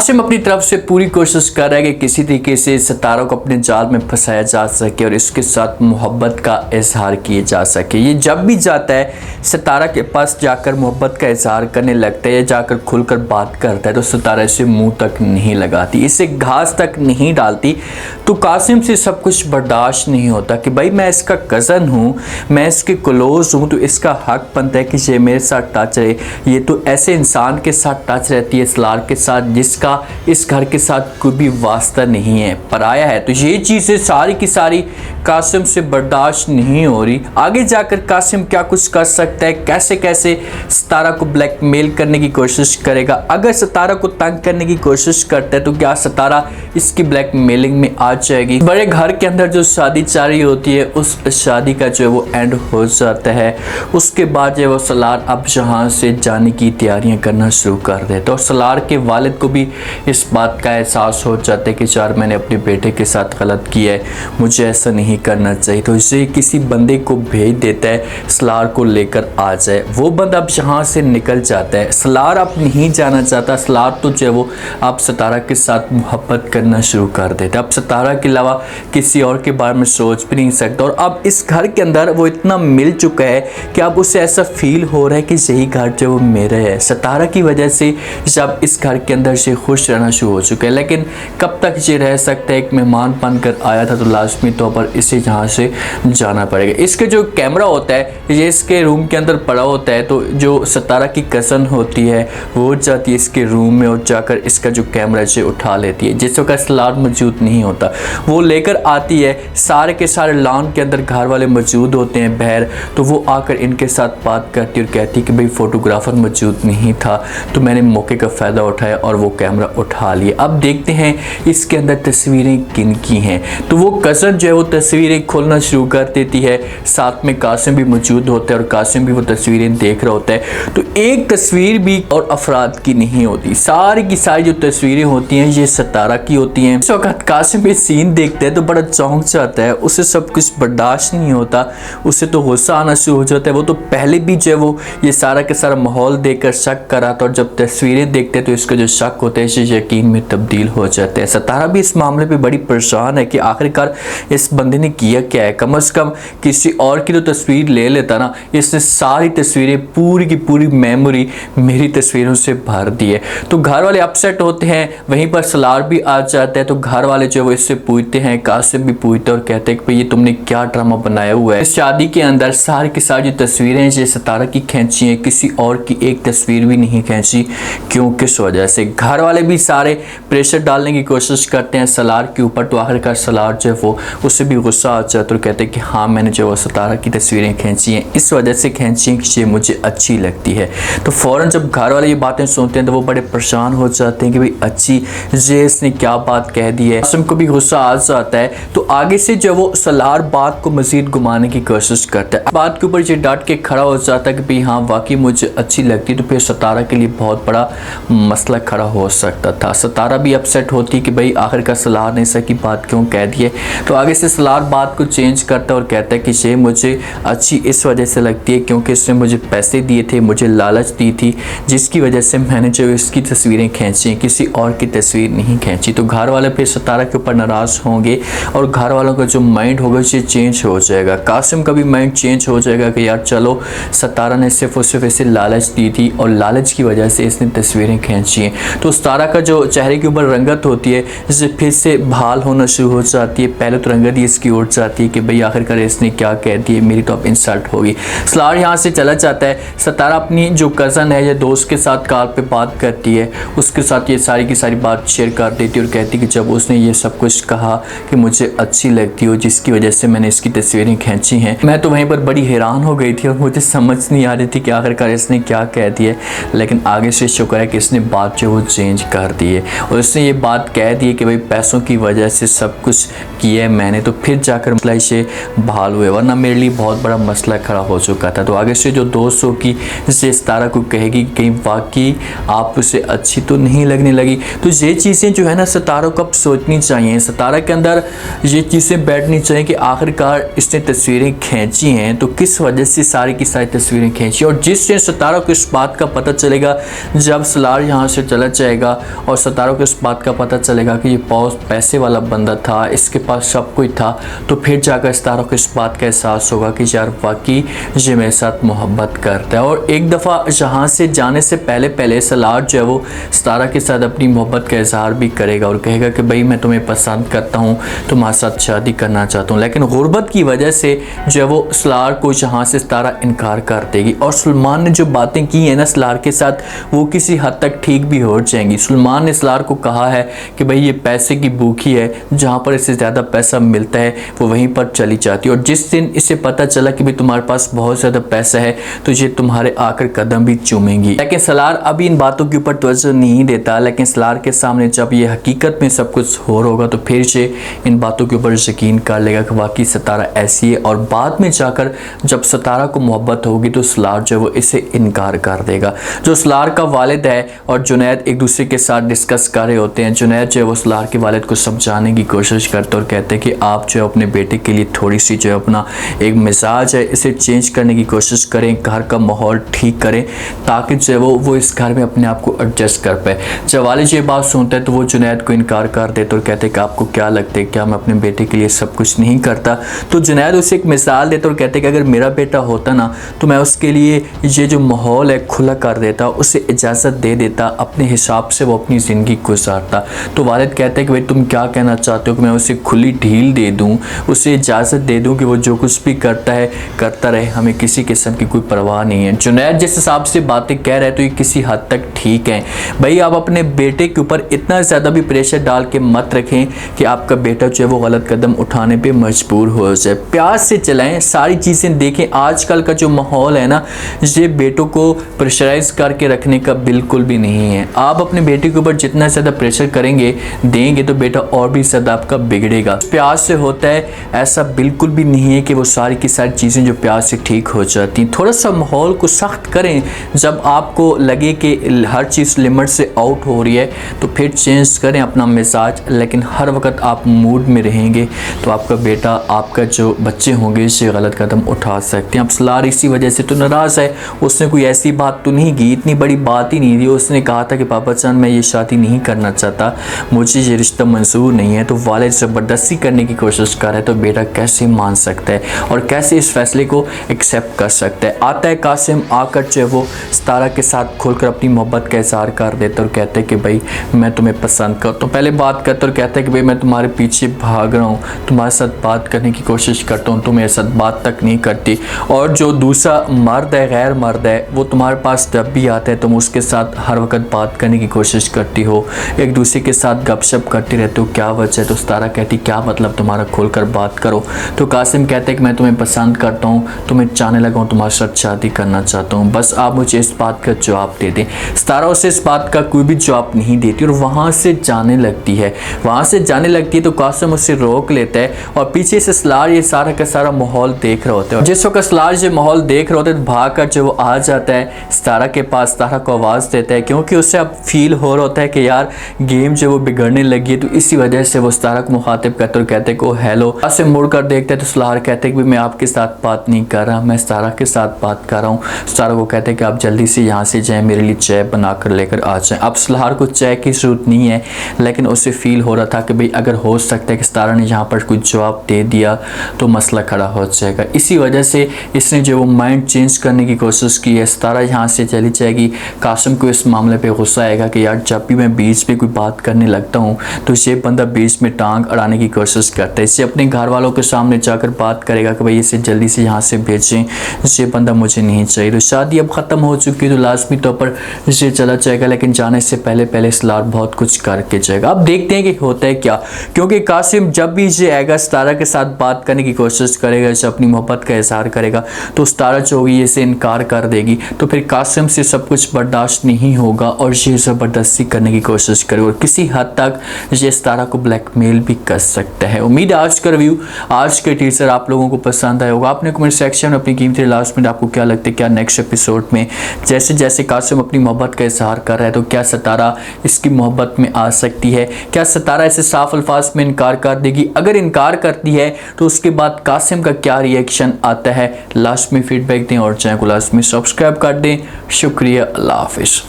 कासिम अपनी तरफ से पूरी कोशिश कर रहा है कि किसी तरीके से सितारा को अपने जाल में फंसाया जा सके और इसके साथ मोहब्बत का इजहार किया जा सके। ये जब भी जाता है सितारा के पास जाकर मोहब्बत का इजहार करने लगता है या जाकर खुलकर बात करता है तो सितारा इसे मुंह तक नहीं लगाती, इसे घास तक नहीं डालती। तो कासिम से सब कुछ बर्दाश्त नहीं होता कि भाई मैं इसका कज़न हूँ, मैं इसके क्लोज हूँ, तो इसका हक बनता है कि ये मेरे साथ टच रहे। ये तो ऐसे इंसान के साथ टच रहती है सलार के साथ जिसका इस घर के साथ कोई भी वास्ता नहीं है, पराया है। तो ये चीज़ें सारी की सारी कासिम से बर्दाश्त नहीं हो रही। आगे जाकर कासिम क्या कुछ कर सकता है, कैसे कैसे सितारा को ब्लैकमेल करने की कोशिश करेगा। अगर सितारा को तंग करने की कोशिश करता है तो क्या सितारा इसकी ब्लैकमेलिंग में आ जाएगी। बड़े घर के अंदर जो शादी चल रही होती है उस शादी का जो है वो एंड हो जाता है। उसके बाद जो है वो सलार अब यहाँ से जाने की तैयारियां करना शुरू कर देता है और सलार के वालिद को भी इस बात का एहसास हो जाता है कि यार मैंने अपने बेटे के साथ गलत किया है, मुझे ऐसा नहीं करना चाहिए। तो इसे किसी बंदे को भेज देता है सलार को लेकर आ जाए। वो बंदा अब यहाँ से निकल जाता है। सलार अब नहीं जाना चाहता। सलार तो जो है वो अब सितारा के साथ मोहब्बत करना शुरू कर देता है। अब सितारा के अलावा किसी और के बारे में सोच भी नहीं सकता और अब इस घर के अंदर वो इतना मिल चुका है कि अब उसे ऐसा फील हो रहा है कि यही घर जो वो मेरा है। सितारा की वजह से जब इस घर के अंदर से खुश रहना शुरू हो चुका है, लेकिन कब तक ये रह सकता है। एक मेहमान बनकर आया था तो लाजमी तौर पर इसे यहाँ से जाना पड़ेगा। इसके जो कैमरा होता है ये इसके रूम के अंदर पड़ा होता है, तो जो सितारा की कज़न होती है वो जाती है इसके रूम में और जाकर इसका जो कैमरा से उठा लेती है। जिस वक्त सलार मौजूद नहीं होता वो लेकर आती है। सारे के सारे लॉन के अंदर घर वाले मौजूद होते हैं बहर, तो वो आकर इनके साथ बात करती है और कहती है कि भाई फोटोग्राफर मौजूद नहीं था तो मैंने मौके का फ़ायदा उठाया और वो कैमरा उठा लिए। अब देखते हैं इसके अंदर तस्वीरें किन की हैं। तो वो कज़न जो है वो तस्वीरें खोलना शुरू कर देती है। साथ में कासिम भी मौजूद होता है और कासिम भी वो तस्वीरें देख रहा होता है। तो एक तस्वीर भी और अफराद की नहीं होती, सारी की सारी जो तस्वीरें होती हैं ये सितारा की होती हैं। इस वक्त कासिम ये सीन देखता है तो बड़ा चौंक जाता है, उसे सब कुछ बर्दाश्त नहीं होता, उसे तो गुस्सा आना शुरू हो जाता है। वो तो पहले भी जो है वो ये सारा का सारा माहौल देखकर शक करा था और जब तस्वीरें देखते हैं तो इसका जो शक होता है इसे यकीन में तब्दील हो जाता है। सितारा भी इस मामले पे बड़ी परेशान है कि आखिरकार इस बंदे ने किया क्या है। कम से कम किसी और की तो तस्वीर ले लेता ना, इसने सारी तस्वीरें पूरी की पूरी मेमोरी मेरी तस्वीरों से भर दी है। तो घर वाले अपसेट होते हैं। वहीं पर सलार भी आ जाता है तो घर वाले जो वो इससे पूछते हैं, कासिम भी पूछते हैं और कहते हैं कि ये तुमने क्या ड्रामा बनाया हुआ है। इस शादी के अंदर सारी की सारी जो तस्वीरें जो सितारा की खींची हैं, किसी और की एक तस्वीर भी नहीं खींची। क्यों, किस वजह से? घर वाले भी सारे प्रेशर डालने की कोशिश करते हैं सलार के ऊपर। तो आखिरकार सलार जो है वो उससे भी गुस्सा आ जाता है और कहते हैं कि हाँ मैंने जो वो सितारा की तस्वीरें खींची हैं, इस वजह से खींची हैं कि ये मुझे अच्छी लगती है। तो फ़ौरन जब घर वाले ये बातें सुनते हैं तो वो बड़े परेशान हो जाते हैं कि भाई अच्छी ये इसने क्या बात कह दी है। कासिम को भी गुस्सा आ जाता है। तो आगे से जो वो सलार बात को मजीद घुमाने की कोशिश करता है। बात के ऊपर ये डट के खड़ा हो जाता है कि भाई हाँ वाकई मुझे अच्छी लगती, तो फिर सितारा के लिए बहुत बड़ा मसला खड़ा हो सकता था। सितारा भी अपसेट होती है कि भाई आखिरकार सलार ने ऐसा की बात क्यों कह दी है। तो आगे से सलार बात को चेंज करता है और कहता है कि ये मुझे अच्छी इस वजह से लगती है क्योंकि इसने मुझे पैसे दिए थे, मुझे लालच दी थी, जिसकी वजह से मैंने जो इसकी तस्वीरें खींची, किसी और की तस्वीर नहीं खींची। तो घर वाले फिर सितारा के ऊपर नाराज़ होंगे और घर वालों का जो माइंड होगा ये चेंज हो जाएगा। कासिम का भी माइंड चेंज हो जाएगा कि यार चलो सितारा ने सिर्फ और सिर्फ इसे लालच दी थी और लालच की वजह से इसने तस्वीरें खींची हैं। तो सितारा का जो चेहरे के ऊपर रंगत होती है इसे फिर से बहाल होना शुरू हो जाती है। पहले तो रंगत ही इसकी उड़ जाती है कि भाई आखिरकार इसने क्या कह दिया, मेरी तो अब इंसल्ट होगी। सलार यहाँ से चला जाता है। सितारा अपनी जो कज़न है या दोस्त के साथ कॉल पे बात करती है, उसके साथ ये सारी की सारी बात शेयर कर देती है और कहती है कि जब उसने ये सब कुछ कहा कि मुझे अच्छी लगती हो जिसकी वजह से मैंने इसकी तस्वीरें खींची हैं, मैं तो वहीं पर बड़ी हैरान हो गई थी और मुझे समझ नहीं आ रही थी कि आखिरकार इसने क्या कह दिया। लेकिन आगे से शुक्र है कि इसने बात जो वो चेंज कर दी है और इसने ये बात कह दी है कि भाई पैसों की वजह से सब कुछ किया है मैंने, तो फिर जाकर मसला इसे बहाल हुए, वरना मेरे लिए बहुत बड़ा मसला खड़ा हो चुका था। तो आगे से जो दोस्त हो कि इसे सितारा को कहेगी कहीं वाकई आप उसे अच्छी तो नहीं लगने लगी। तो ये चीज़ें जो है ना सितारा को अब सोचनी चाहिए। सितारा के अंदर ये चीज़ें बैठनी चाहिए कि आखिरकार इसने तस्वीरें खींची हैं तो किस वजह से सारी की सारी तस्वीरें खींची। और जिस दिन सितारा को इस बात का पता चलेगा, जब सलार यहाँ से चला जाएगा और सितारा को इस बात का पता चलेगा कि ये बहुत पैसे वाला बंदा था, इसके पास सब कुछ था, तो फिर जाकर सितारा को इस बात का एहसास होगा कि यार वाकई ये मेरे साथ मोहब्बत करता है। और एक दफ़ा यहाँ से जाने से पहले सलार जो है वो सितारा के साथ अपनी मोहब्बत का इजहार भी करेगा और कहेगा कि भाई मैं तुम्हें पसंद करता हूँ, तुम्हारे साथ शादी करना चाहता हूँ। लेकिन गुर्बत की वजह से जो है वो सलार को यहाँ से सितारा इनकार कर देगी। और सलमान ने जो बातें की हैं ना सलार के साथ, वो किसी हद तक ठीक भी हो जाएंगी। सलमान ने सलार को कहा है कि भाई ये पैसे की भूखी है, जहाँ पर इससे ज़्यादा पैसा मिलता है वो वहीं पर चली जाती है। और जिस दिन इसे पता चला कि भाई तुम्हारे पास बहुत ज़्यादा पैसा है तो ये तुम्हारे आकर कदम भी चूमेंगी। लेकिन सलार अभी इन बातों के ऊपर तवज्जो नहीं देता, लेकिन सलार के सामने जब ये हकीकत में सब कुछ हो रहा होगा तो फिर से इन बातों के ऊपर यकीन कर लेगा कि वाकई सितारा ऐसी है। और बाद में जाकर जब सितारा को मोहब्बत होगी तो सलार जो है वो इसे इनकार कर देगा। जो सलार का वालिद है और जुनैद एक दूसरे के साथ डिस्कस कर रहे होते हैं। जुनैद जो है वो सलार के वालिद को समझाने की कोशिश करते और कहते हैं कि आप जो है अपने बेटे के लिए थोड़ी सी जो है अपना एक मिजाज है इसे चेंज करने की कोशिश करें, घर का माहौल ठीक करें ताकि जो है वो इस घर में अपने आप को एडजस्ट कर पाए। जब वालिद ये बात सुनता है तो वो जुनैद को इनकार कर देते और कहते हैं कि आपको क्या लगता है क्या मैं अपने बेटे के लिए सब कुछ नहीं करता। तो जुनैद उसे एक मिसाल देता और कहते हैं कि अगर मेरा बेटा होता ना तो मैं उसके लिए ये जो माहौल है खुला कर देता, उसे इजाज़त दे देता, अपने हिसाब से वो अपनी ज़िंदगी गुजारता। तो वालिद कहते हैं कि भाई तुम क्या कहना चाहते हो कि मैं उसे खुली ढील दे दूँ, उसे इजाज़त दे दूँ कि वो जो कुछ भी करता है करता रहे, हमें किसी किस्म की कोई परवाह नहीं है। जुनैद जिस हिसाब से बातें कह रहे हैं तो ये किसी हद तक ठीक है। भाई आप अपने बेटे के ऊपर इतना ज़्यादा भी प्रेशर डाल के मत रखें कि आपका बेटा जो है वो गलत कदम उठाने पे मजबूर हो जाए। प्यार से चलाएं, सारी चीज़ें देखें। आजकल का जो माहौल है ना, ये बेटों को प्रेशराइज करके रखने का बिल्कुल भी नहीं है। आप अपने बेटे के ऊपर जितना ज़्यादा प्रेशर करेंगे देंगे तो बेटा और भी ज़्यादा आपका बिगड़ेगा। प्यार से होता है, ऐसा बिल्कुल भी नहीं है कि वो सारी की सारी चीज़ें जो प्यार से ठीक हो जाती। थोड़ा सा माहौल को सख्त करें, जब आपको लगे कि हर चीज़ लिमिट से आउट हो रही है तो फिर चेंज करें अपना मिजाज। लेकिन हर वक्त आप मूड में रहेंगे तो आपका बेटा, आपका जो बच्चे होंगे इससे गलत कदम उठा सकते हैं। अब सलार इसी वजह से तो नाराज़ है, उसने कोई ऐसी बात तो नहीं की, इतनी बड़ी बात ही नहीं थी। उसने कहा था कि पापा जान मैं ये शादी नहीं करना चाहता, मुझे ये रिश्ता मंजूर नहीं है। तो वालिद ज़बरदस्ती करने की कोशिश कर रहा है तो बेटा कैसे मान सकता है और कैसे इस फैसले को एक्सेप्ट कर सकता है। आता है कासिम, आकर जो है वो सितारा के साथ खुलकर अपनी मोहब्बत का इज़हार कर देता और कहते हैं कि भाई मैं तुम्हें पसंद करता हूँ। पहले बात करता और कहता है कि भाई मैं तुम्हारे पीछे भाग रहा हूँ, तुम्हारे साथ बात करने की कोशिश करता हूँ, तुम मेरे साथ बात तक नहीं करती। और जो दूसरा मर्द है, गैर मर्द है, वो तुम्हारे पास जब भी आता है तुम उसके साथ हर वक्त बात करने की कोशिश करती हो, एक दूसरे के साथ गपशप करते रहते हो, क्या वजह है? तो सितारा कहती क्या मतलब तुम्हारा, खुलकर बात करो। तो कासिम कहते हैं कि मैं तुम्हें पसंद करता हूँ, तुम्हें चाहने लगा हूँ, तुम्हारे साथ शादी करना चाहता हूँ, बस आप मुझे इस बात का जवाब दे दें। सितारा उसे इस बात का कोई भी जवाब नहीं देती और वहाँ से जाने लगती है। तो कासिम उसे रोक लेता है और पीछे से सलार ये सारा का सारा माहौल देख रहा होता है। जिस वक्त सलार ये माहौल देख रहा होता है तो भाग कर जो वो आ जाता है सितारा के पास, सितारा को आवाज़ देता है क्योंकि उससे अब फील हो रहा होता है कि यार गेम जो वो बिगड़ने लगी है। तो इसी वजह से वो सितारा को मुखातिब करते और कहते हैं कि हेलो। ऐसे मुड़ कर देखते हैं तो सलार कहते हैं कि मैं आपके साथ बात नहीं कर रहा, मैं सितारा के साथ बात कर रहा हूँ। सितारा को कहते हैं कि आप जल्दी से यहाँ से जाएँ, मेरे लिए चाय बना कर लेकर आ जाएँ। अब सलार को चाय की ज़रूरत नहीं है, लेकिन उसे फील हो रहा था कि भाई अगर हो सकता है कि सितारा ने यहाँ पर कुछ जवाब दे दिया तो मसला खड़ा हो जाएगा। इसी वजह से इसने जो वो माइंड चेंज करने की कोशिश की है। सितारा यहाँ से चली जाएगी। कासिम को इस मामले पे गुस्सा आएगा कि यार जब भी मैं बीच में कोई बात करने लगता हूँ तो ये बंदा बीच में टांग अड़ाने की कोशिश करता है। इसे अपने घर वालों के सामने जाकर बात करेगा कि भाई इसे जल्दी से यहाँ से भेजें, ये बंदा मुझे नहीं चाहिए। तो शादी अब ख़त्म हो चुकी है तो लाजमी तौर पर ये चला जाएगा, लेकिन जाने से पहले सलार बहुत कुछ करके जाएगा। अब देखते हैं कि होता है क्या, क्योंकि कासिम जब भी ये आएगा सितारा के साथ बात करने की कोशिश करेगा, इसे अपनी मोहब्बत का इज़हार करेगा तो सितारा जो होगी इसे इनकार कर देगी। तो फिर कासिम से सब कुछ बर्दाश्त नहीं होगा और ये ज़बरदस्ती करने की कोशिश करेगा और किसी हद तक ये सितारा को ब्लैकमेल भी कर सकता है। उम्मीद है आज का रिव्यू, आज के टीजर आप लोगों को पसंद आया होगा। आपने कमेंट सेक्शन में अपनी कीमती लास्ट में आपको क्या लगता है, क्या नेक्स्ट एपिसोड में जैसे जैसे कासिम अपनी मोहब्बत का इज़हार कर रहा है तो क्या सितारा इसकी मोहब्बत में आ सकती है, क्या सितारा इसे साफ अल्फाज में इनकार कर देगी। अगर इनकार करती है तो उसके बाद कासिम का क्या रिएक्शन आता है, लास्ट में फीडबैक दें और चैनल को लास्ट में सब्सक्राइब कर दें। शुक्रिया, अल्लाह हाफिज़।